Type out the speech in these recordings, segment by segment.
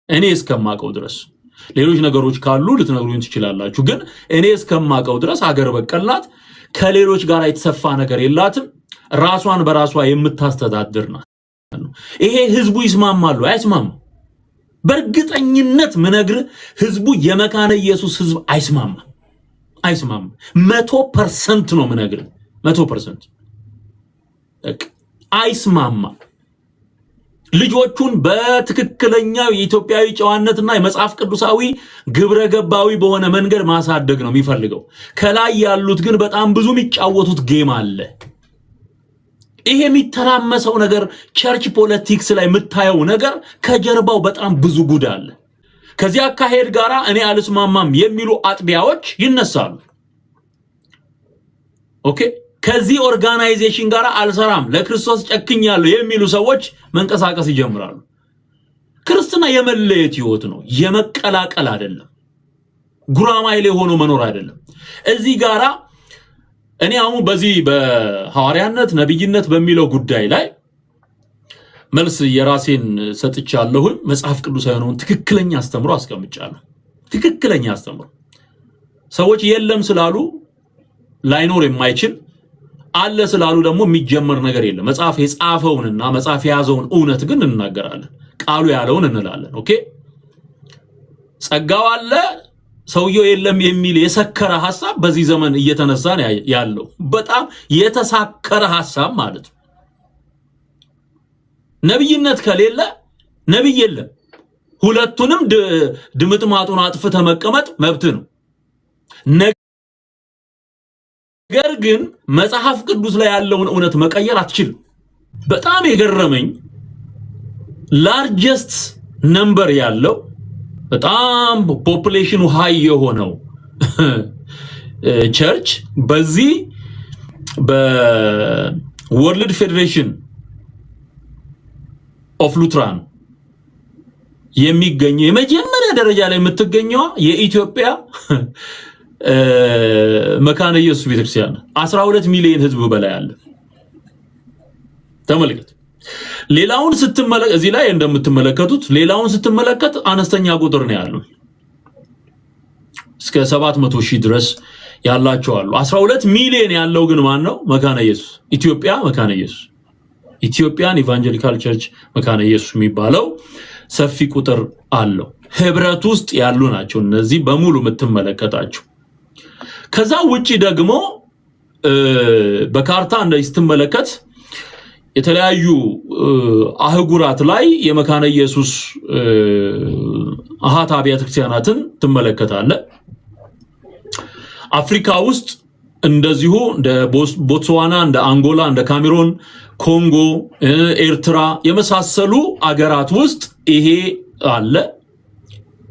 እኔ እስከማቀው ድረስ ሌሎች ነገሮች ካሉ ልትነግሩኝ ትችላላችሁ ግን እኔ እስከማቀው ድረስ ሀገር በቀልናት ከሌሎች ጋር የተሰፋ ነገር የላትም ራሷን በራሷ የምታስተዳድር ናት ይሄ ህዝቡ ይስማማሉ አይስማማ በርግጠኝነት ምነግር ህዝቡ የመካነ ኢየሱስ ህዝብ አይስማማ 100% ነው ምነግር 100% አይስማማ ልጆቹን በትክክለኛው የኢትዮጵያዊ ጨዋነትና የመጽሐፍ ቅዱሳዊ ግብረ ገባዊ በሆነ መንገድ ማሳደግ ነው የሚፈልገው ከላይ ያሉት ግን በጣም ብዙ የሚጫወቱት ጌም አለ ይሄ የሚተራመሰው ነገር ቸርች ፖለቲክስ ላይ የምታየው ነገር ከጀርባው በጣም ብዙ ጉድ አለ ከዚህ አካሄድ ጋራ እኔ አልስማማም የሚሉ አጥቢያዎች ይነሳሉ ኦኬ ከዚህ ኦርጋናይዜሽን ጋራ አልሰራም ለክርስቶስ ጨክኛለሁ የሚሉ ሰዎች መንቀሳቀስ ይጀምራሉ ክርስትና የመለየት ህይወት ነው የመቀላቀል አይደለም ጉራማይሌ ሆኖ መኖር አይደለም እዚህ ጋራ እኔ አሁን በዚህ በሐዋርያነት ነብይነት በሚለው ጉዳይ ላይ መልስ የራሴን ሰጥቻለሁ መጽሐፍ ቅዱስ አይሆነውን ትክክለኛ አስተምሮ አስቀምጫለሁ ትክክለኛ አስተምሮ ሰዎች የለም ስላሉ ላይኖር የማይችል አለ ስላሉ ደግሞ የሚጀመር ነገር የለም መጽሐፍ የጻፈውንና መጽሐፍ ያዘውን እውነት ግን እንናገራለን ቃሉ ያለውን እንላለን ኦኬ ጸጋው አለ ሰውየው የለም የሚል የሰከረ ሐሳብ በዚህ ዘመን እየተነሳ ያለው በጣም የተሳከረ ሐሳብ ማለት ነው ነብይነት ከሌለ ነብይ የለም ሁለቱንም ድምጥማጡን አጥፍተ መቀመጥ መብት ነው ነገር ግን መጽሐፍ ቅዱስ ላይ ያለውን እውነት መቀየር አትችልም በጣም የገረመኝ ላርጀስት ነምበር ያለው በጣም ፖፑሌሽኑ ሃይ የሆነው ቸርች በዚህ በወርልድ ፌዴሬሽን ኦፍ ሉትራን የሚገኘው የመጀመሪያ ደረጃ ላይ የምትገኘው የኢትዮጵያ መካነ ኢየሱስ ቤተክርስቲያን 12 ሚሊዮን ህዝብ በላይ አለ ተመልከቱ ሌላውን ስትመለከቱ እዚህ ላይ እንደምትመለከቱት ሌላውን ስትመለከቱ አነስተኛ ቁጥር ነው ያለው እስከ 700,000 ድረስ ያላቸው አሉ 12 ሚሊዮን ያለው ግን ማን ነው መካነ ኢየሱስ ኢትዮጵያ መካነ ኢየሱስ ኢትዮጵያን ኢቫንጀሊካል ቸርች መካነ ኢየሱስ የሚባለው ሰፊ ቁጥር አለው ህብረት ውስጥ ያሉ ናቸው እነዚህ በሙሉ የምትመለከታቸው ከዛ ውጪ ደግሞ በካርታ እንደዚህ ስትመለከት የተለያዩ አህጉራት ላይ የመካነ ኢየሱስ አሃት አብያተ ክርስቲያናትን ትመለከታለ አፍሪካ ውስጥ እንደዚሁ እንደ ቦትስዋና እንደ አንጎላ እንደ ካሜሩን ኮንጎ ኤርትራ የመሳሰሉ አገራት ውስጥ ይሄ አለ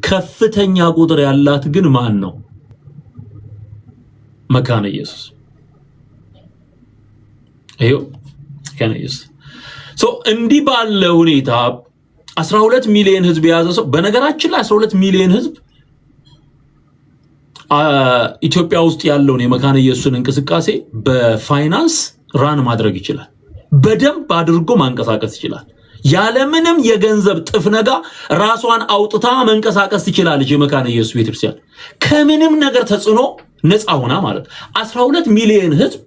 ከፍተኛ ቁጥር ያላት ግን ማን ነው መካነ ኢየሱስ አይዮ መካነ ኢየሱስ እንዲህ ባለ ሁኔታ 12 ሚሊዮን ህዝብ የያዘ ሰው በነገራችን ላይ 12 ሚሊዮን ህዝብ ኢትዮጵያ ውስጥ ያለውን የመካነ ኢየሱስን እንቅስቃሴ በፋይናንስ ራን ማድረግ ይችላል በደንብ አድርጎ ማንቀሳቀስ ይችላል ያለምንም የገንዘብ ጥፍነጋ ራሷን አውጥታ መንቀሳቀስ ትችላለች የመካነ ኢየሱስ ቤተክርስቲያን ከምንም ነገር ተጽዕኖ ነፃ ሆና ማለት 12 ሚሊዮን ህዝብ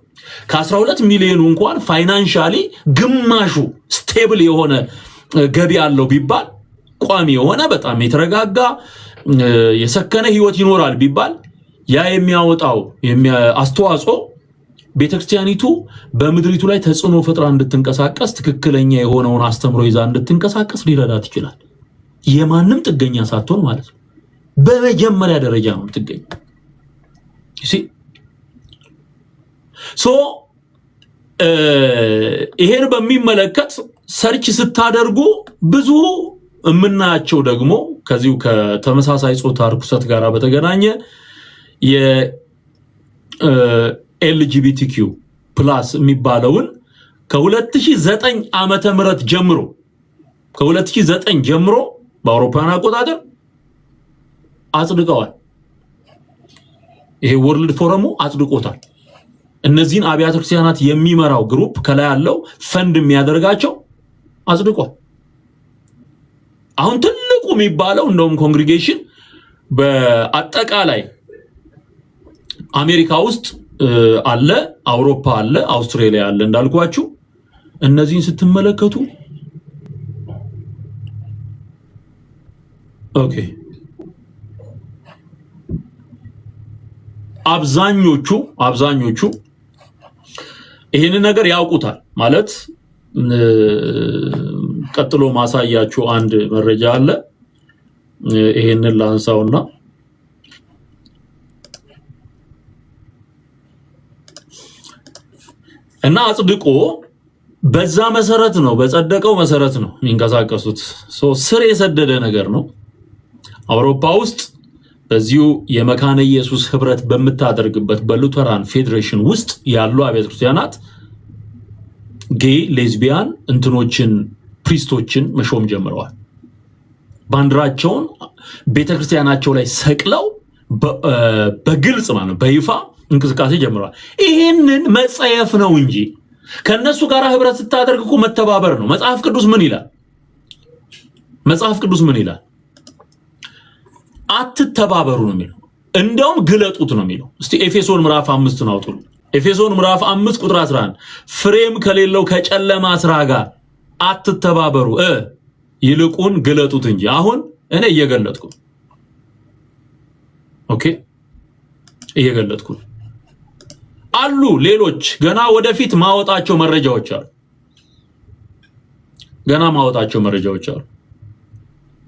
ከ12 ሚሊዮን እንኳን ፋይናንሻሊ ግማሹ ስቴብል የሆነ ገቢ ያለው ቢባል ቋሚ የሆነ በጣም የተረጋጋ የሰከነ ህይወት ይኖራል ቢባል ያ የሚያወጣው አስተዋጽኦ ቤተክርስቲያኒቱ በመድሪቱ ላይ ተጽዕኖ ፈጥራ እንድትንቀሳቀስ ትክክለኛ የሆነውን አስተምሮ ይዛ እንድትንቀሳቀስ ሊረዳት ይችላል የማንም ጥገኛ ሳትሆን ማለት ነው በመጀመሪያ ደረጃ ነው ጥገኛ እሺ ይሄን በሚመለከት ሰርች ስታደርጉ ብዙ እምናቸው ደግሞ ከዚሁ ከተመሳሳይ ጾታ ርኩሰት ጋር በተገናኘ የLGBTQ+ የሚባለውን ከ2009 ዓመተ ምህረት ጀምሮ ከ2009 ጀምሮ በአውሮፓውያን አቆጣጠር አጽድቀዋል ይሄ ወርልድ ፎረሙ አጽድቆታል እነዚህን አብያተ ክርስቲያናት የሚመራው ግሩፕ ከላይ ያለው ፈንድ የሚያደርጋቸው አጽድቋል አሁን ትልቁ የሚባለው እንደውም ኮንግሪጌሽን በአጠቃላይ አሜሪካ ውስጥ አለ፣ አውሮፓ አለ፣ አውስትራሊያ አለ እንዳልኳችሁ። እነዚህን ስትመለከቱ ኦኬ አብዛኞቹ ይሄንን ነገር ያውቁታል ማለት ቀጥሎ ማሳያችሁ አንድ መረጃ አለ። ይሄንን ላንሳውና እና አጽድቆ በዛ መሰረት ነው በጸደቀው መሰረት ነው የሚንቀሳቀሱት። ስር የሰደደ ነገር ነው። አውሮፓ ውስጥ በዚሁ የመካነ ኢየሱስ ህብረት በምታደርግበት በሉተራን ፌዴሬሽን ውስጥ ያሉ አብያተ ክርስቲያናት ጌይ ሌዝቢያን እንትኖችን ፕሪስቶችን መሾም ጀምረዋል። ባንዲራቸውን ቤተክርስቲያናቸው ላይ ሰቅለው በግልጽ ማለት ነው በይፋ እንቅስቃሴ ጀምረዋል። ይሄንን መጸየፍ ነው እንጂ ከነሱ ጋር ህብረት ስታደርግ እኮ መተባበር ነው። መጽሐፍ ቅዱስ ምን ይላል? አትተባበሩ ነው የሚለው። እንደውም ግለጡት ነው የሚለው። እስቲ ኤፌሶን ምዕራፍ 5 ነው አውጡ። ኤፌሶን ምዕራፍ 5 ቁጥር 11 ፍሬም ከሌለው ከጨለማ ስራ ጋር አትተባበሩ ይልቁን ግለጡት እንጂ። አሁን እኔ እየገለጥኩ ኦኬ እየገለጥኩ አሉ። ሌሎች ገና ወደፊት ማወጣቸው መረጃዎች አሉ።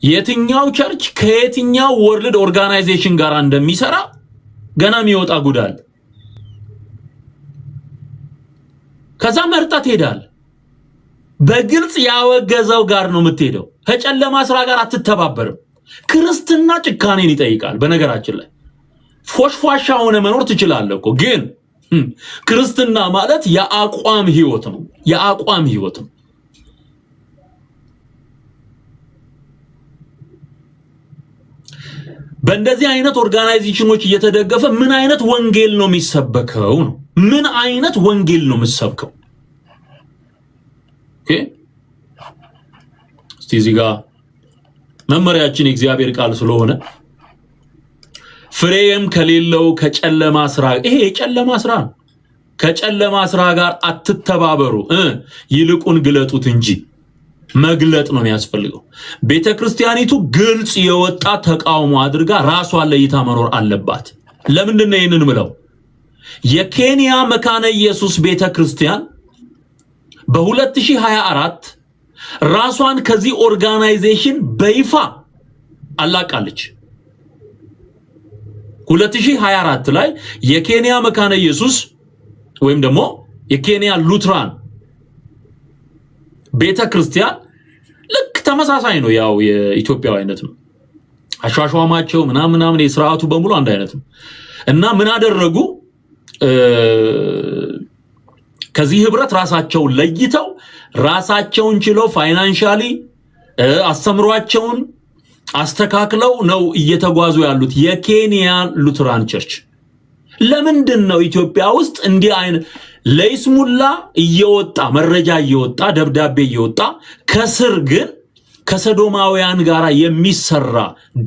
የትኛው ቸርች ከየትኛው ወርልድ ኦርጋናይዜሽን ጋር እንደሚሰራ ገና የሚወጣ ጉዳል። ከዛ መርጣ ትሄዳል። በግልጽ ያወገዘው ጋር ነው የምትሄደው። ከጨለማ ስራ ጋር አትተባበርም። ክርስትና ጭካኔን ይጠይቃል። በነገራችን ላይ ፎሽፏሻ ሆነ መኖር ትችላለህ እኮ፣ ግን ክርስትና ማለት የአቋም ህይወት ነው። በእንደዚህ አይነት ኦርጋናይዜሽኖች እየተደገፈ ምን አይነት ወንጌል ነው የሚሰበከው ነው? ምን አይነት ወንጌል ነው የምሰብከው? ኦኬ እስቲ እዚህ ጋር መመሪያችን የእግዚአብሔር ቃል ስለሆነ ፍሬም ከሌለው ከጨለማ ስራ፣ ይሄ የጨለማ ስራ ነው። ከጨለማ ስራ ጋር አትተባበሩ ይልቁን ግለጡት እንጂ። መግለጥ ነው የሚያስፈልገው። ቤተክርስቲያኒቱ ግልጽ የወጣ ተቃውሞ አድርጋ ራሷን ለይታ መኖር አለባት። ለምንድን ነው ይሄንን ብለው? የኬንያ መካነ ኢየሱስ ቤተክርስቲያን በ2024 ራሷን ከዚህ ኦርጋናይዜሽን በይፋ አላቃለች። 2024 ላይ የኬንያ መካነ ኢየሱስ ወይም ደግሞ የኬንያ ሉትራን ቤተክርስቲያን ልክ ተመሳሳይ ነው። ያው የኢትዮጵያው አይነት ነው አሻሻማቸው ምናምን የሥርዓቱ በሙሉ አንድ አይነት ነው። እና ምን አደረጉ? ከዚህ ህብረት ራሳቸውን ለይተው ራሳቸውን ችለው ፋይናንሻሊ አስተምሯቸውን አስተካክለው ነው እየተጓዙ ያሉት የኬንያ ሉትራን ቸርች። ለምንድን ነው ኢትዮጵያ ውስጥ እንዲህ አይነት ለይስሙላ እየወጣ መረጃ እየወጣ ደብዳቤ እየወጣ ከስር ግን ከሰዶማውያን ጋር የሚሰራ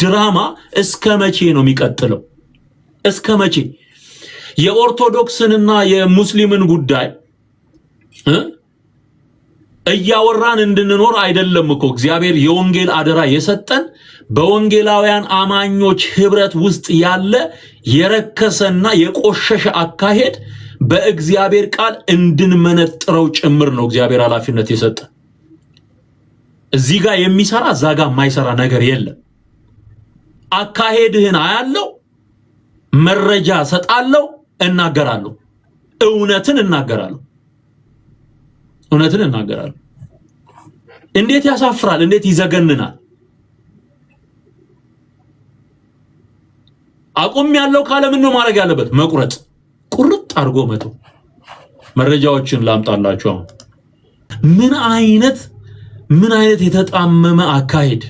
ድራማ እስከ መቼ ነው የሚቀጥለው? እስከ መቼ? የኦርቶዶክስንና የሙስሊምን ጉዳይ እያወራን እንድንኖር አይደለም እኮ እግዚአብሔር የወንጌል አደራ የሰጠን። በወንጌላውያን አማኞች ህብረት ውስጥ ያለ የረከሰና የቆሸሸ አካሄድ በእግዚአብሔር ቃል እንድንመነጥረው ጭምር ነው እግዚአብሔር ኃላፊነት የሰጠን። እዚህ ጋር የሚሰራ እዛ ጋር የማይሰራ ነገር የለም። አካሄድህን አያለው፣ መረጃ ሰጣለው፣ እናገራለሁ፣ እውነትን እናገራለሁ። እንዴት ያሳፍራል! እንዴት ይዘገንናል! አቁም ያለው ካለ ምን ነው ማድረግ ያለበት? መቁረጥ፣ ቁርጥ አድርጎ መተው። መረጃዎችን ላምጣላችሁ። አሁን ምን አይነት የተጣመመ አካሄድ፣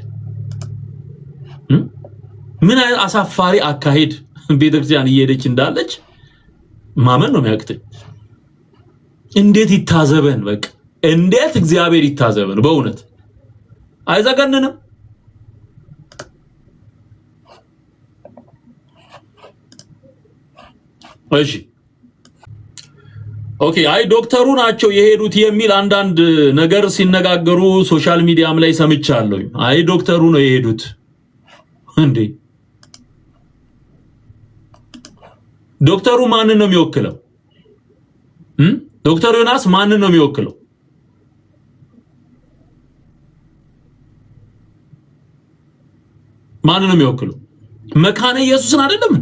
ምን አይነት አሳፋሪ አካሄድ ቤተክርስቲያን እየሄደች እንዳለች ማመን ነው የሚያቅተኝ። እንዴት ይታዘበን! በቃ እንዴት እግዚአብሔር ይታዘበን! በእውነት አይዘገንንም? እሺ ኦኬ አይ ዶክተሩ ናቸው የሄዱት የሚል አንዳንድ ነገር ሲነጋገሩ ሶሻል ሚዲያም ላይ ሰምቻለሁ። አይ ዶክተሩ ነው የሄዱት እንዴ? ዶክተሩ ማንን ነው የሚወክለው? ዶክተር ዮናስ ማንን ነው የሚወክለው? ማንን ነው የሚወክለው? መካነ ኢየሱስን አይደለም?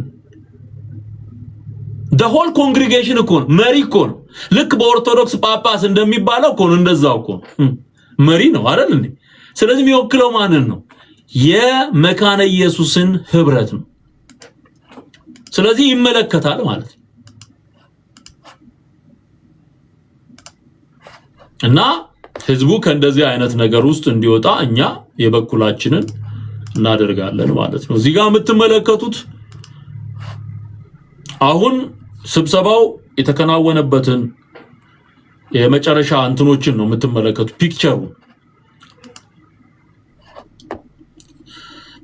the whole congregation እኮ ነው፣ መሪ እኮ ነው። ልክ በኦርቶዶክስ ጳጳስ እንደሚባለው እኮ ነው፣ እንደዛው እኮ መሪ ነው አይደል እንዴ? ስለዚህ የሚወክለው ማንን ነው? የመካነ ኢየሱስን ህብረት ነው። ስለዚህ ይመለከታል ማለት ነው። እና ህዝቡ ከእንደዚህ አይነት ነገር ውስጥ እንዲወጣ እኛ የበኩላችንን እናደርጋለን ማለት ነው። እዚህ ጋር የምትመለከቱት አሁን ስብሰባው የተከናወነበትን የመጨረሻ እንትኖችን ነው የምትመለከቱት። ፒክቸሩ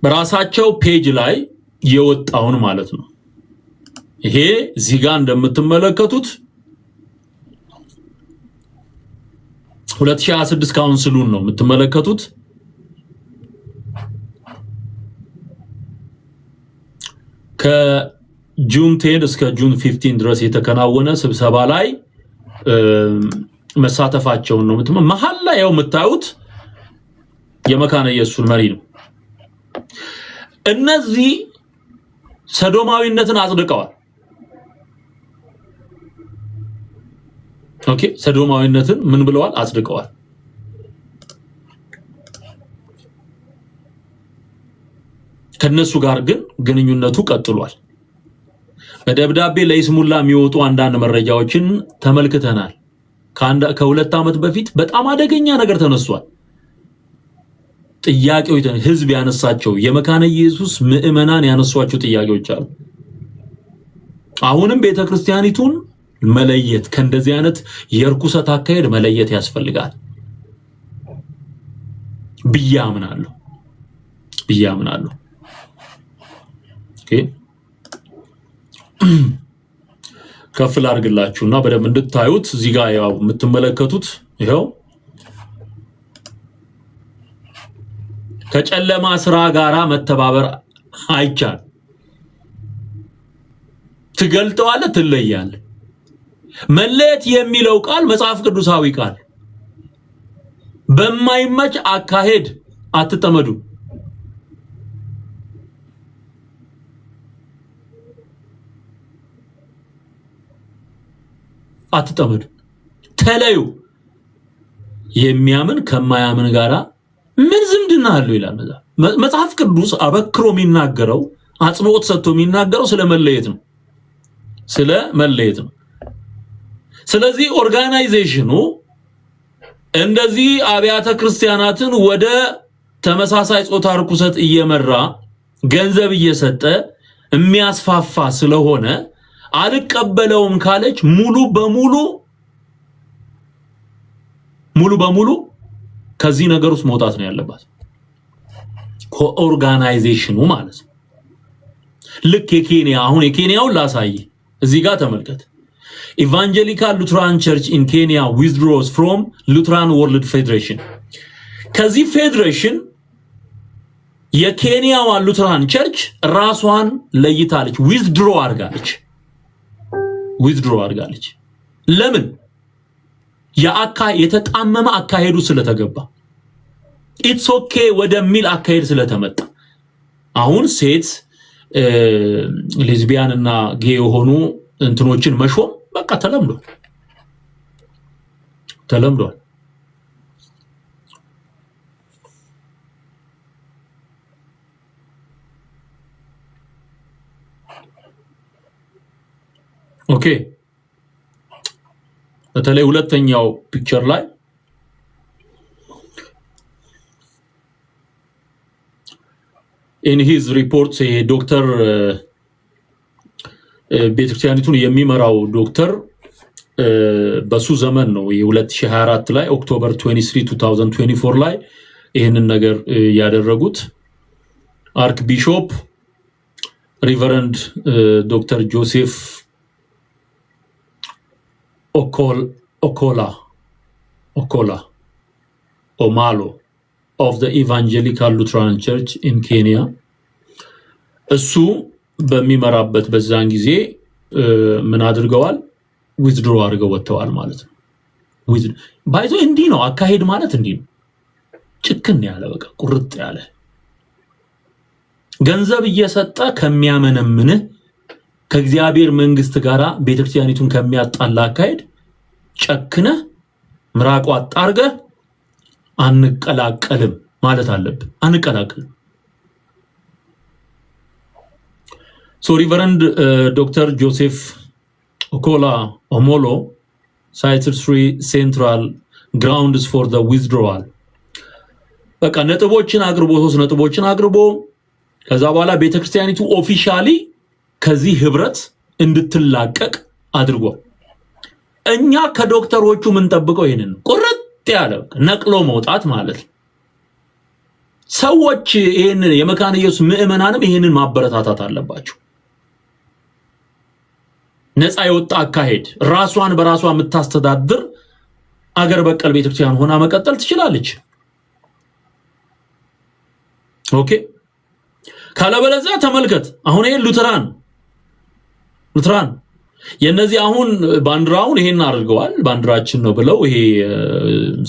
በራሳቸው ፔጅ ላይ የወጣውን ማለት ነው። ይሄ እዚህ ጋር እንደምትመለከቱት 2026 ካውንስሉን ነው የምትመለከቱት። ከጁን 10 እስከ ጁን 15 ድረስ የተከናወነ ስብሰባ ላይ መሳተፋቸውን ነው የምትመለከቱት። መሐል ላይ ያው የምታዩት የመካነ ኢየሱስን መሪ ነው። እነዚህ ሰዶማዊነትን አጽድቀዋል። ኦኬ ሰዶማዊነትን ምን ብለዋል? አጽድቀዋል። ከነሱ ጋር ግን ግንኙነቱ ቀጥሏል። በደብዳቤ ለይስሙላ የሚወጡ አንዳንድ መረጃዎችን ተመልክተናል። ከሁለት ዓመት በፊት በጣም አደገኛ ነገር ተነስቷል። ጥያቄዎች ህዝብ ያነሳቸው የመካነ ኢየሱስ ምዕመናን ያነሷቸው ጥያቄዎች አሉ። አሁንም ቤተክርስቲያኒቱን መለየት ከእንደዚህ አይነት የርኩሰት አካሄድ መለየት ያስፈልጋል ብዬ አምናለሁ። ኦኬ ከፍል አድርግላችሁና በደንብ እንድታዩት እዚህ ጋር ያው የምትመለከቱት ይሄው ከጨለማ ስራ ጋራ መተባበር አይቻል። ትገልጠዋለህ፣ ትለያለህ። መለየት የሚለው ቃል መጽሐፍ ቅዱሳዊ ቃል። በማይመች አካሄድ አትጠመዱ። ተለዩ። የሚያምን ከማያምን ጋራ ምን ዝምድና አለው ይላል መጽሐፍ ቅዱስ። አበክሮ የሚናገረው አጽንኦት ሰጥቶ የሚናገረው ስለመለየት ነው። ስለዚህ ኦርጋናይዜሽኑ እንደዚህ አብያተ ክርስቲያናትን ወደ ተመሳሳይ ጾታ ርኩሰት እየመራ ገንዘብ እየሰጠ የሚያስፋፋ ስለሆነ አልቀበለውም ካለች ሙሉ በሙሉ ከዚህ ነገር ውስጥ መውጣት ነው ያለባት፣ ከኦርጋናይዜሽኑ ማለት ነው። ልክ አሁን የኬንያውን ላሳይ። እዚህ ጋር ተመልከት። ኢቫንጀሊካል ሉትራን ቸርች ኢን ኬንያ ዊዝድሮስ ፍሮም ሉትራን ወርልድ ፌዴሬሽን። ከዚህ ፌዴሬሽን የኬንያዋ ሉትራን ቸርች ራሷን ለይታለች፣ ዊዝድሮ አድርጋለች። ለምን? የተጣመመ አካሄዱ ስለተገባ፣ ኢትስ ኦኬ ወደሚል አካሄድ ስለተመጣ አሁን ሴት ሌዝቢያን እና ጌ የሆኑ እንትኖችን መሾም በቃ ተለምዷል። ኦኬ በተለይ ሁለተኛው ፒክቸር ላይ in his report ዶክተር ቤተክርስቲያኒቱን የሚመራው ዶክተር በሱ ዘመን ነው የ2024 ላይ ኦክቶበር 23 2024 ላይ ይሄንን ነገር ያደረጉት። አርክ ቢሾፕ ሪቨረንድ ዶክተር ጆሴፍ Okola Omalo of the Evangelical Lutheran Church in Kenya እሱ በሚመራበት በዛን ጊዜ ምን አድርገዋል ዊዝድሮ አድርገው ወጥተዋል ማለት ነው ባይዞ እንዲህ ነው አካሄድ ማለት እንዲህ ነው ጭክን ያለ በቃ ቁርጥ ያለ ገንዘብ እየሰጠ ከሚያመነምን ከእግዚአብሔር መንግስት ጋራ ቤተክርስቲያኒቱን ከሚያጣላ አካሄድ ጨክነ ምራቋ አጣርገ አንቀላቀልም ማለት አለብን አንቀላቀልም So Reverend Dr. Joseph Okola Omolo cited 3 central grounds for the withdrawal. በቃ ነጥቦችን አቅርቦ 3 ነጥቦችን አቅርቦ ከዛ በኋላ ቤተክርስቲያኒቱ ኦፊሻሊ ከዚህ ህብረት እንድትላቀቅ አድርጓል። እኛ ከዶክተሮቹ ምን ጠብቀው ይሄንን ቁርጥ ያለ ነቅሎ መውጣት ማለት ሰዎች ይሄንን የመካነ ኢየሱስ ምእመናንም ይሄንን ማበረታታት አለባቸው። ነፃ የወጣ አካሄድ ራሷን በራሷ የምታስተዳድር አገር በቀል ቤተክርስቲያን ሆና መቀጠል ትችላለች። ኦኬ ካለበለዚያ ተመልከት አሁን ይሄ ሉተራን የነዚህ አሁን ባንዲራውን ይሄን አድርገዋል ባንዲራችን ነው ብለው ይሄ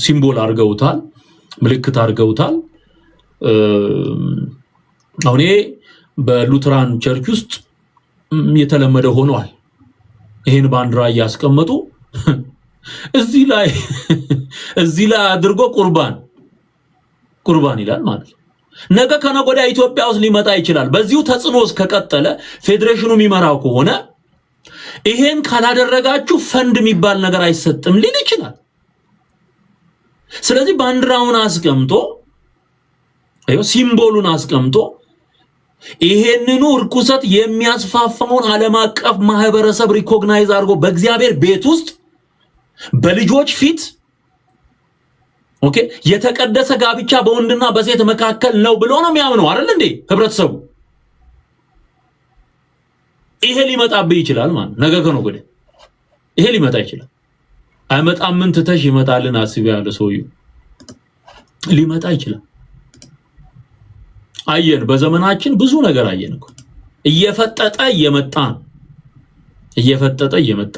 ሲምቦል አድርገውታል ምልክት አድርገውታል አሁን ይሄ በሉተራን ቸርች ውስጥ የተለመደ ሆኗል ይሄን ባንዲራ ያስቀመጡ እዚህ ላይ አድርጎ ቁርባን ይላል ማለት ነገ ከነገወዲያ ኢትዮጵያ ውስጥ ሊመጣ ይችላል በዚሁ ተጽኖስ ከቀጠለ ፌዴሬሽኑ የሚመራው ከሆነ ይሄን ካላደረጋችሁ ፈንድ የሚባል ነገር አይሰጥም ሊል ይችላል ስለዚህ ባንዲራውን አስቀምጦ ሲምቦሉን አስቀምጦ ይሄንኑ ርኩሰት የሚያስፋፋውን ዓለም አቀፍ ማህበረሰብ ሪኮግናይዝ አድርጎ በእግዚአብሔር ቤት ውስጥ በልጆች ፊት ኦኬ የተቀደሰ ጋብቻ በወንድና በሴት መካከል ነው ብሎ ነው የሚያምነው አይደል እንዴ ህብረተሰቡ ይሄ ሊመጣብህ ይችላል ማለት ነገ ከነገወዲያ ይሄ ሊመጣ ይችላል አይመጣም ምን ትተሽ ይመጣልን አስቢ ያለ ሰውዩ ሊመጣ ይችላል አየን በዘመናችን ብዙ ነገር አየን እኮ እየፈጠጠ እየመጣ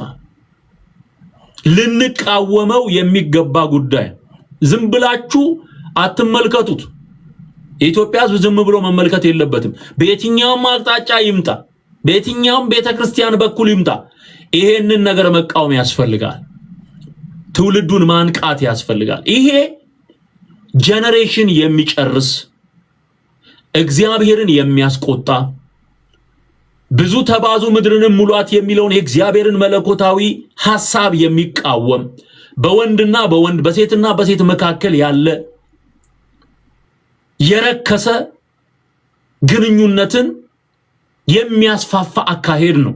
ልንቃወመው የሚገባ ጉዳይ ዝም ብላችሁ አትመልከቱት የኢትዮጵያ ሕዝብ ዝም ብሎ መመልከት የለበትም በየትኛውም አቅጣጫ ይምጣ በየትኛውም ቤተክርስቲያን በኩል ይምጣ ይሄንን ነገር መቃወም ያስፈልጋል ትውልዱን ማንቃት ያስፈልጋል ይሄ ጄነሬሽን የሚጨርስ እግዚአብሔርን የሚያስቆጣ ብዙ ተባዙ ምድርንም ሙሏት የሚለውን የእግዚአብሔርን መለኮታዊ ሐሳብ የሚቃወም በወንድና በወንድ በሴትና በሴት መካከል ያለ የረከሰ ግንኙነትን የሚያስፋፋ አካሄድ ነው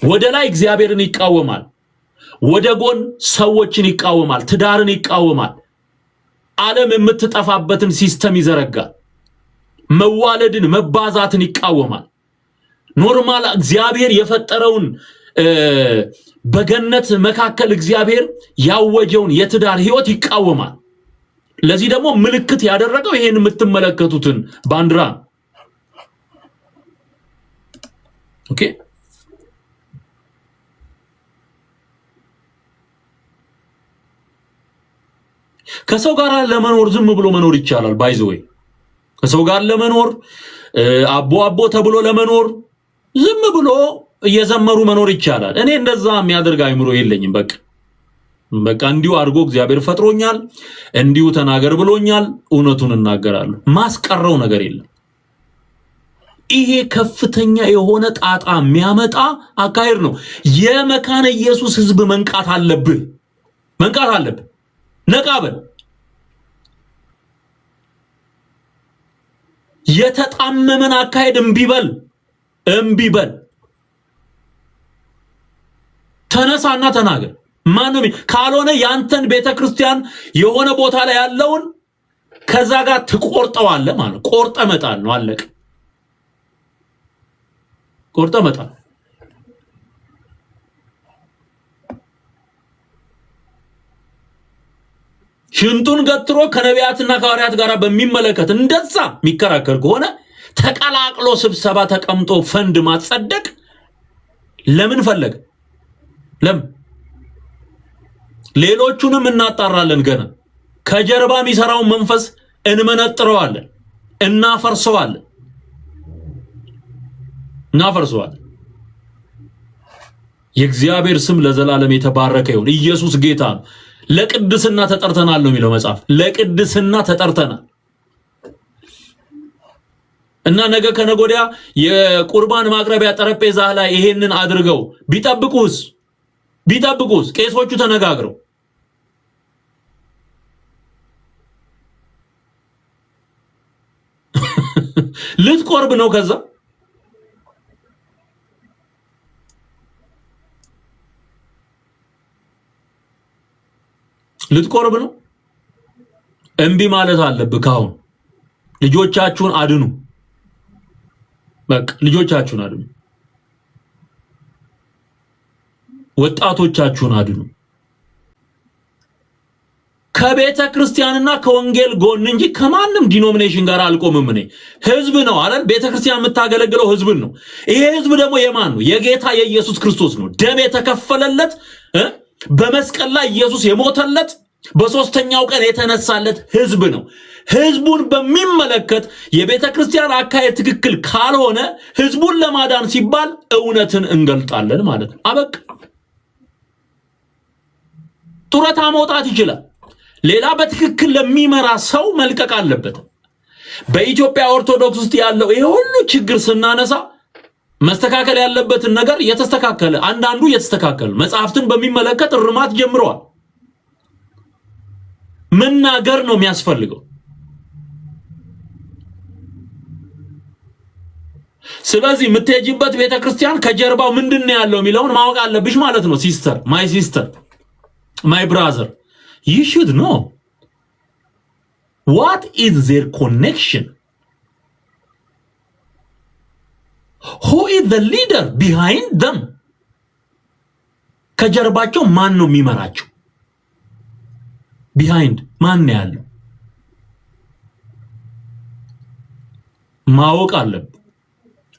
ወደ ላይ እግዚአብሔርን ይቃወማል ወደ ጎን ሰዎችን ይቃወማል ትዳርን ይቃወማል ዓለም የምትጠፋበትን ሲስተም ይዘረጋል መዋለድን መባዛትን ይቃወማል ኖርማል እግዚአብሔር የፈጠረውን በገነት መካከል እግዚአብሔር ያወጀውን የትዳር ህይወት ይቃወማል ለዚህ ደግሞ ምልክት ያደረገው ይሄን የምትመለከቱትን ባንዲራ ኦኬ ከሰው ጋር ለመኖር ዝም ብሎ መኖር ይቻላል ባይዘው ከሰው ጋር ለመኖር አቦ ተብሎ ለመኖር ዝም ብሎ እየዘመሩ መኖር ይቻላል እኔ እንደዛ የሚያደርግ አይምሮ የለኝም በቃ እንዲው አድርጎ እግዚአብሔር ፈጥሮኛል እንዲው ተናገር ብሎኛል እውነቱን እናገራለሁ ማስቀረው ነገር የለም ይሄ ከፍተኛ የሆነ ጣጣ የሚያመጣ አካሄድ ነው የመካነ ኢየሱስ ህዝብ መንቃት አለብህ ነቃበል የተጣመመን አካሄድ እምቢበል ተነሳና ተናገር ማንም ካልሆነ ያንተን ቤተክርስቲያን የሆነ ቦታ ላይ ያለውን ከዛ ጋር ትቆርጠዋለህ ማለት ቆርጠ መጣል ነው አለቀ ቆርጠ መጣል ሽንጡን ገትሮ ከነቢያትና ከሐዋርያት ጋር በሚመለከት እንደዛ የሚከራከር ከሆነ ተቀላቅሎ ስብሰባ ተቀምጦ ፈንድ ማጸደቅ ለምን ፈለገ? ለምን? ሌሎቹንም እናጣራለን። ገና ከጀርባ የሚሰራውን መንፈስ እንመነጥረዋለን፣ እናፈርሰዋለን። የእግዚአብሔር ስም ለዘላለም የተባረከ ይሁን። ኢየሱስ ጌታ ነው። ለቅድስና ተጠርተናል ነው የሚለው መጽሐፍ። ለቅድስና ተጠርተናል እና ነገ ከነገ ወዲያ የቁርባን ማቅረቢያ ጠረጴዛ ላይ ይሄንን አድርገው ቢጠብቁስ ቄሶቹ ተነጋግረው ልትቆርብ ነው። ከዛ ልትቆርብ ነው። እምቢ ማለት አለብህ። ካሁን ልጆቻችሁን አድኑ። በቃ ልጆቻችሁን አድኑ። ወጣቶቻችሁን አድኑ። ከቤተ ክርስቲያንና ከወንጌል ጎን እንጂ ከማንም ዲኖሚኔሽን ጋር አልቆምም። እኔ ህዝብ ነው አይደል? ቤተ ክርስቲያን የምታገለግለው ህዝብን ነው። ይሄ ህዝብ ደግሞ የማን ነው? የጌታ የኢየሱስ ክርስቶስ ነው። ደም የተከፈለለት በመስቀል ላይ ኢየሱስ የሞተለት በሶስተኛው ቀን የተነሳለት ህዝብ ነው። ህዝቡን በሚመለከት የቤተ ክርስቲያን አካሄድ ትክክል ካልሆነ ህዝቡን ለማዳን ሲባል እውነትን እንገልጣለን ማለት ነው። አበቃ። ጡረታ መውጣት ይችላል። ሌላ በትክክል ለሚመራ ሰው መልቀቅ አለበት። በኢትዮጵያ ኦርቶዶክስ ውስጥ ያለው ይሄ ሁሉ ችግር ስናነሳ መስተካከል ያለበትን ነገር እየተስተካከለ አንዳንዱ እየተስተካከለ መጽሐፍትን በሚመለከት እርማት ጀምረዋል። መናገር ነው የሚያስፈልገው። ስለዚህ የምትሄጂበት ቤተክርስቲያን ከጀርባው ምንድነው ያለው የሚለውን ማወቅ አለብሽ ማለት ነው። ሲስተር ማይ ብራዘር you should know what is their connection, who is the leader behind them, ከጀርባቸው ማን ነው የሚመራቸው? behind ማን ነው ያለው ማወቅ አለብህ።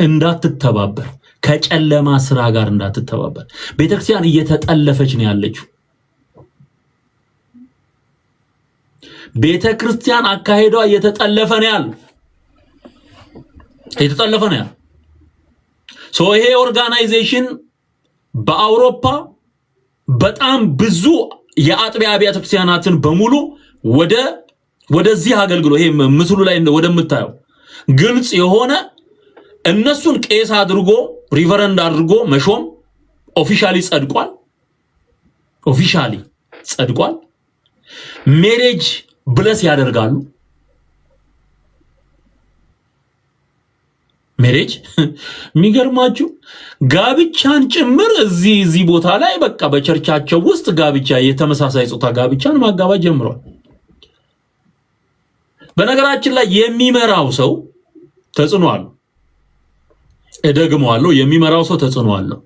እንዳትተባበር፣ ከጨለማ ስራ ጋር እንዳትተባበር። ቤተክርስቲያን እየተጠለፈች ነው ያለችው። ቤተክርስቲያን አካሄዷ እየተጠለፈ ነው ያለው። ይሄ ኦርጋናይዜሽን በአውሮፓ በጣም ብዙ የአጥቢያ አብያተ ክርስቲያናትን በሙሉ ወደዚህ አገልግሎ ይሄ ምስሉ ላይ ወደምታየው ግልጽ የሆነ እነሱን ቄስ አድርጎ ሪቨረንድ አድርጎ መሾም ኦፊሻሊ ጸድቋል። ሜሬጅ ብለስ ያደርጋሉ። ሜሬጅ የሚገርማችሁ ጋብቻን ጭምር እዚህ ቦታ ላይ በቃ በቸርቻቸው ውስጥ ጋብቻ የተመሳሳይ ጾታ ጋብቻን ማጋባት ጀምሯል። በነገራችን ላይ የሚመራው ሰው ተጽዕኖ አለው። እደግመዋለሁ፣ የሚመራው ሰው ተጽዕኖ አለው።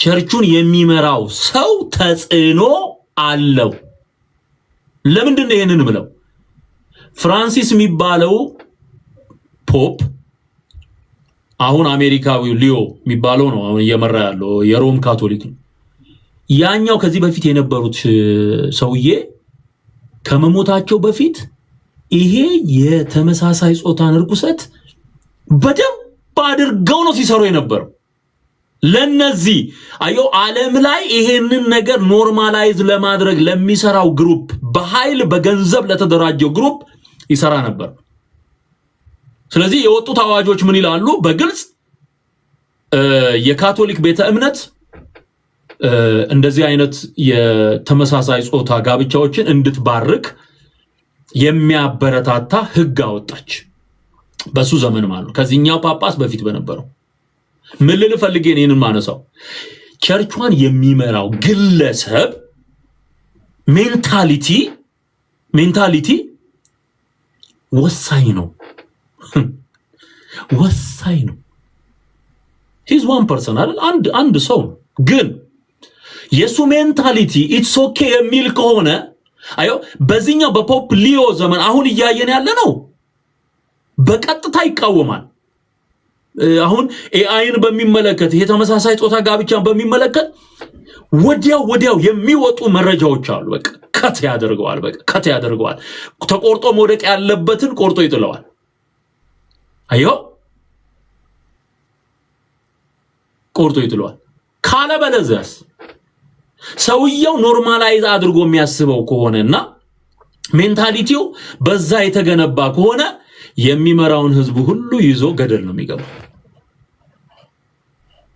ቸርቹን የሚመራው ሰው ተጽዕኖ አለው። ለምንድን ነው ይሄንን ብለው? ፍራንሲስ የሚባለው ፖፕ አሁን አሜሪካዊው ሊዮ የሚባለው ነው አሁን እየመራ ያለው የሮም ካቶሊክ ነው። ያኛው ከዚህ በፊት የነበሩት ሰውዬ ከመሞታቸው በፊት ይሄ የተመሳሳይ ጾታን ርኩሰት በደንብ አድርገው ነው ሲሰሩ የነበረው። ለነዚህ አየው ዓለም ላይ ይሄንን ነገር ኖርማላይዝ ለማድረግ ለሚሰራው ግሩፕ በኃይል በገንዘብ ለተደራጀው ግሩፕ ይሰራ ነበር። ስለዚህ የወጡት አዋጆች ምን ይላሉ? በግልጽ የካቶሊክ ቤተ እምነት እንደዚህ አይነት የተመሳሳይ ጾታ ጋብቻዎችን እንድትባርክ የሚያበረታታ ህግ አወጣች። በሱ ዘመን ማለት ነው፣ ከዚህኛው ጳጳስ በፊት በነበረው። ምን ልል ፈልጌ ነው ይሄንን ማነሳው? ቸርቿን የሚመራው ግለሰብ ሜንታሊቲ ወሳኝ ነው። ሂዝ ዋን ፐርሰን አይደል? አንድ ሰው ግን የሱ ሜንታሊቲ ኢትስ ኦኬ የሚል ከሆነ አዮ በዚህኛው በፖፕ ሊዮ ዘመን አሁን እያየን ያለ ነው በቀጥታ ይቃወማል። አሁን ኤአይን በሚመለከት ይሄ ተመሳሳይ ጾታ ጋብቻን በሚመለከት ወዲያው የሚወጡ መረጃዎች አሉ። በቃ ከት ያደርገዋል። ተቆርጦ መውደቅ ያለበትን ቆርጦ ይጥለዋል። አዮ ቆርጦ ይጥለዋል። ካለበለዚያስ ሰውየው ኖርማላይዝ አድርጎ የሚያስበው ከሆነና ሜንታሊቲው በዛ የተገነባ ከሆነ የሚመራውን ህዝብ ሁሉ ይዞ ገደል ነው የሚገባው።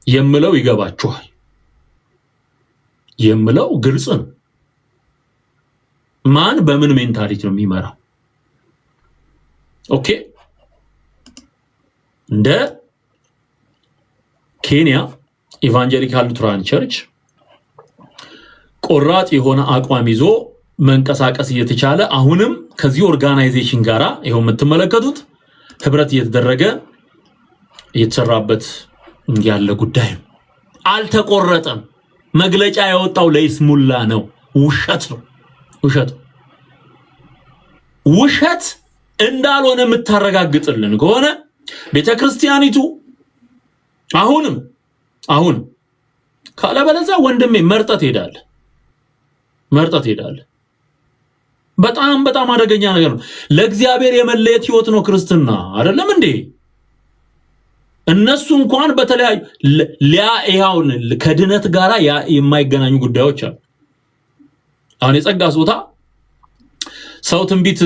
የምለው ይገባችኋል? የምለው ግልጽ ነው። ማን በምን ሜንታሊቲ ነው የሚመራው? ኦኬ እንደ ኬንያ ኢቫንጀሊካል ሉትራን ቸርች ቆራጥ የሆነ አቋም ይዞ መንቀሳቀስ እየተቻለ አሁንም ከዚህ ኦርጋናይዜሽን ጋራ ይሄው የምትመለከቱት ህብረት እየተደረገ እየተሰራበት ያለ ጉዳይ አልተቆረጠም። መግለጫ ያወጣው ለይስሙላ ነው። ውሸት እንዳልሆነ የምታረጋግጥልን ከሆነ ቤተክርስቲያኒቱ አሁን ካለበለዚያ ወንድሜ መርጠት ሄዳለ። በጣም አደገኛ ነገር ነው። ለእግዚአብሔር የመለየት ህይወት ነው ክርስትና አይደለም እንዴ? እነሱ እንኳን በተለያዩ ሊያውን ከድነት ጋራ የማይገናኙ ጉዳዮች አሉ። አሁን የጸጋ ስጦታ ሰው ትንቢት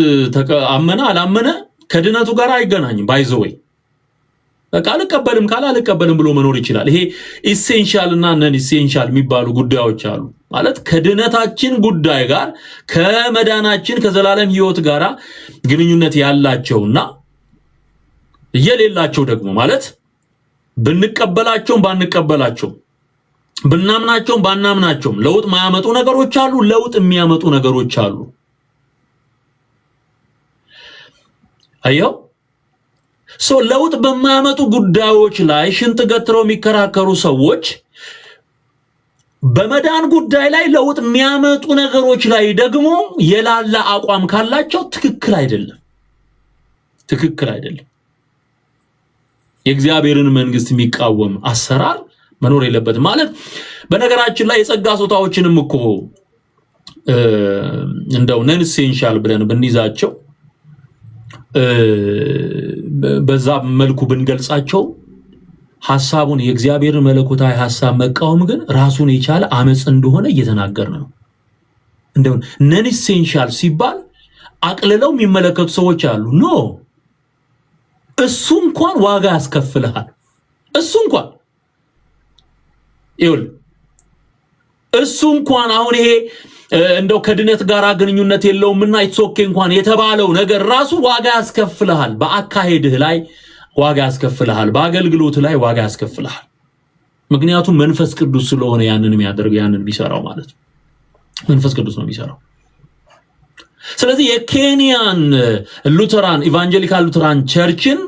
አመነ አላመነ ከድነቱ ጋር አይገናኝም። ባይዘወይ በቃ አልቀበልም ብሎ መኖር ይችላል። ይሄ ኢሴንሻል እና ነን ኢሴንሻል የሚባሉ ጉዳዮች አሉ። ማለት ከድነታችን ጉዳይ ጋር ከመዳናችን ከዘላለም ህይወት ጋራ ግንኙነት ያላቸውና የሌላቸው ደግሞ ማለት ብንቀበላቸውም ባንቀበላቸውም ብናምናቸውም ባናምናቸውም ለውጥ ማያመጡ ነገሮች አሉ፣ ለውጥ የሚያመጡ ነገሮች አሉ። አየው ለውጥ በማያመጡ ጉዳዮች ላይ ሽንጥ ገትረው የሚከራከሩ ሰዎች በመዳን ጉዳይ ላይ ለውጥ የሚያመጡ ነገሮች ላይ ደግሞ የላላ አቋም ካላቸው ትክክል አይደለም። የእግዚአብሔርን መንግስት የሚቃወም አሰራር መኖር የለበትም። ማለት በነገራችን ላይ የጸጋ ስጦታዎችንም እኮ እንደው ነን ኢሴንሻል ብለን ብንይዛቸው በዛ መልኩ ብንገልጻቸው ሐሳቡን የእግዚአብሔርን መለኮታዊ ሐሳብ መቃወም ግን ራሱን የቻለ አመጽ እንደሆነ እየተናገርን ነው። እንደው ነን ኢሴንሻል ሲባል አቅልለው የሚመለከቱ ሰዎች አሉ። ኖ እሱ እንኳን ዋጋ ያስከፍልሃል። እሱ እንኳን አሁን ይሄ እንደው ከድነት ጋራ ግንኙነት የለውምና ኢትሶኬ እንኳን የተባለው ነገር ራሱ ዋጋ ያስከፍልሃል። በአካሄድህ ላይ ዋጋ ያስከፍልሃል፣ በአገልግሎት ላይ ዋጋ ያስከፍልሃል። ምክንያቱም መንፈስ ቅዱስ ስለሆነ ያንን የሚሰራው ማለት ነው። መንፈስ ቅዱስ ነው የሚሰራው። ስለዚህ የኬንያን ሉተራን ኢቫንጀሊካል ሉተራን ቸርችን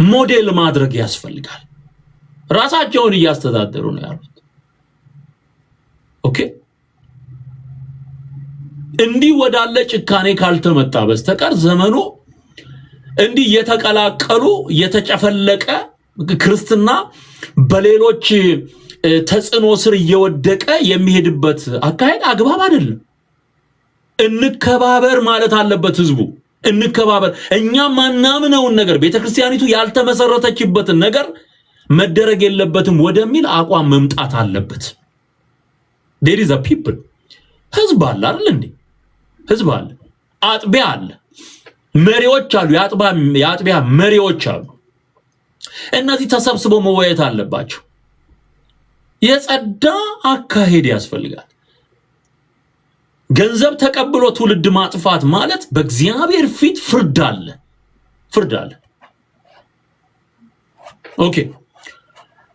ሞዴል ማድረግ ያስፈልጋል። ራሳቸውን እያስተዳደሩ ነው ያሉት። ኦኬ እንዲህ ወዳለ ጭካኔ ካልተመጣ በስተቀር ዘመኑ እንዲህ የተቀላቀሉ የተጨፈለቀ ክርስትና በሌሎች ተጽዕኖ ስር እየወደቀ የሚሄድበት አካሄድ አግባብ አይደለም። እንከባበር ማለት አለበት ህዝቡ። እንከባበር። እኛ ማናምነውን ነገር ቤተክርስቲያኒቱ ያልተመሰረተችበትን ነገር መደረግ የለበትም ወደሚል አቋም መምጣት አለበት። there is a people ህዝብ አለ አይደል እንዴ? ህዝብ አለ፣ አጥቢያ አለ፣ መሪዎች አሉ፣ የአጥቢያ መሪዎች አሉ። እነዚህ ተሰብስበው መወያየት አለባቸው። የጸዳ አካሄድ ያስፈልጋል። ገንዘብ ተቀብሎ ትውልድ ማጥፋት ማለት በእግዚአብሔር ፊት ፍርድ አለ። ኦኬ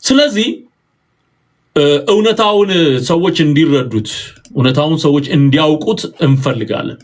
ስለዚህ እውነታውን ሰዎች እንዲረዱት፣ እውነታውን ሰዎች እንዲያውቁት እንፈልጋለን።